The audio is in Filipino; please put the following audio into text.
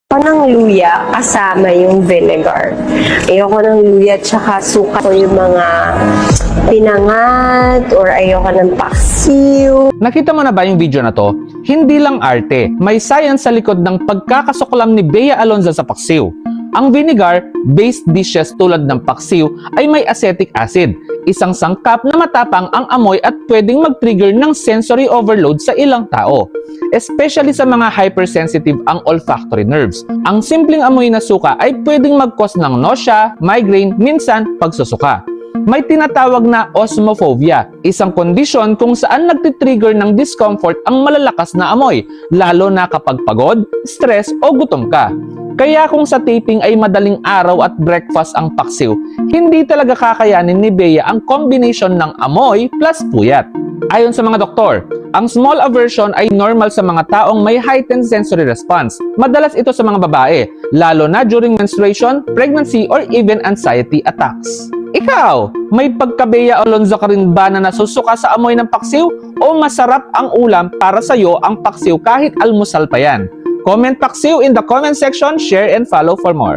Ako ng luya kasama yung vinegar. Ayoko ng luya tsaka suka ko yung mga pinangat or ayoko ng paksiw. Nakita mo na ba yung video na to? Hindi lang arte, may science sa likod ng pagkakasuklam ni Bea Alonza sa paksiw. Ang vinegar-based dishes tulad ng paksiw ay may acetic acid, isang sangkap na matapang ang amoy at pwedeng mag-trigger ng sensory overload sa ilang tao. Especially sa mga hypersensitive ang olfactory nerves. Ang simpleng amoy na suka ay pwedeng mag-cause ng nausea, migraine, minsan pagsusuka. May tinatawag na osmophobia, isang kondisyon kung saan nagtitrigger ng discomfort ang malalakas na amoy, lalo na kapag pagod, stress o gutom ka. Kaya kung sa taping ay madaling araw at breakfast ang paksiw, hindi talaga kakayanin ni Bea ang combination ng amoy plus puyat. Ayon sa mga doktor, ang small aversion ay normal sa mga taong may heightened sensory response. Madalas ito sa mga babae, lalo na during menstruation, pregnancy, or even anxiety attacks. Ikaw, may pagka-Bea Alonza ka rin ba na nasusuka sa amoy ng paksiw o masarap ang ulam para sa'yo ang paksiw kahit almusal pa yan? Comment paksiw in the comment section, share and follow for more.